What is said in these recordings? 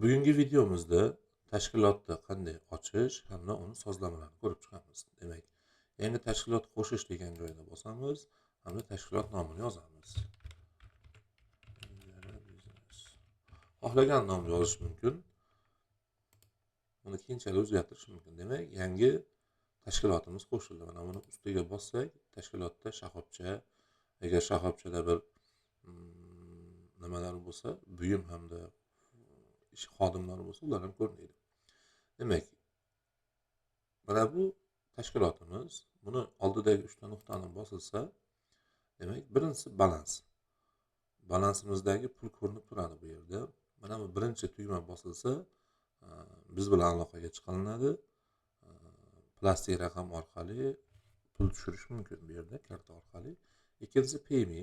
Bugungi videomizda tashkilotni qanday ochish hamda uni sozlamalarini ko'rib chiqamiz. Demak, yangi tashkilot qo'shish degan joyda bosamiz hamda tashkilot nomini yozamiz. Xohlagan nomni yozish mumkin. Buni keyinchalik o'zgartirish mumkin. Demak, yangi tashkilotimiz qo'shildi. Mana buni ustiga bossak, tashkilotda shoxobcha, agar shoxobchada bir nimalar bo'lsa, buyum hamda ish xodimlari bo'lsa, ular ham ko'rinadi. Demak, mana bu tashkilotimiz. Buni oldidagi 3 ta nuqtani bosilsa, demak, birinchisi balans. Balansimizdagi pul ko'rinib turadi bu yerda. Mana bu birinchi tugma bosilsa, biz bilan aloqaga chiqilinadi. Plastik raqam orqali pul tushirish mumkin bu yerda, karta orqali. Ikkinchisi payme.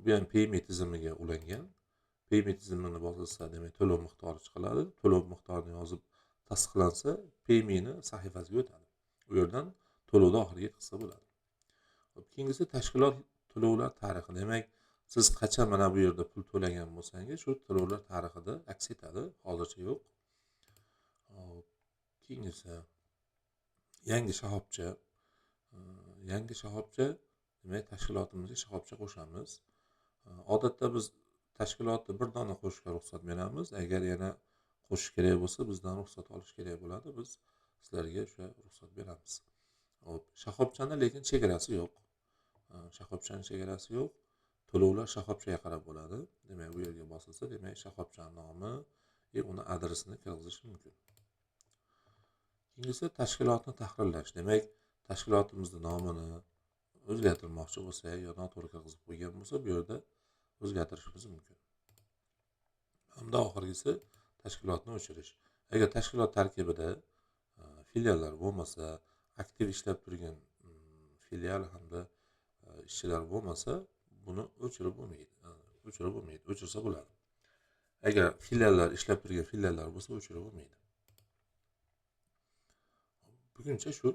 Bu ham payme tizimiga ulangan. Payme tizimini bosilsa, demak, to'lov miqdori chiqiladi. To'lov miqdorini yozib tasdiqlansa, payme'ni sahifasiga o'tadi. U yerdan to'lovni oxiriga yetkazsa bo'ladi. Keyingisi tashkilot to'lovlar tarixi. Demak, siz qachon mana bu yerda pul to'lagan bo'lsangiz, shu to'lovlar tarixida aks etadi. Hozircha yo'q. Keyingisi yangi shoxobcha. Yangi shoxobcha, demak, tashkilotimizga shoxobcha qo'shamiz. Odatda biz tashkilotni bir dona qo'shishga ruxsat beramiz. Agar yana qo'shish kerak bo'lsa, bizdan ruxsat olish kerak bo'ladi. Biz sizlarga o'sha ruxsat beramiz. Hop, shoxobchani lekin chegarasi yo'q. Shoxobchaning chegarasi yo'q. To'lovlar shoxobchaga qarab bo'ladi. Demak, bu yerga bosilsa, demak, shoxobchaning nomi va uni adresini kirgizish mumkin. Keyingisi tashkilotni tahrirlash. Demak, tashkilotimizning nomini o'zgartirmoqchi bo'lsak, yo noto'g'ri kirgizib qo'ygan bo'lsa, bu yerda o'zgartirishimiz mumkin. Hamda oxirgisi tashkilotni o'chirish. Agar tashkilot tarkibida filiallar bo'lmasa, aktiv ishlab turgan filial hamda ishchilar bo'lmasa, buni o'chirib bo'lmaydi. O'chirsa bo'ladi. Agar filiallar ishlab turgan filiallar bo'lsa, o'chirib bo'lmaydi. Buguncha shu.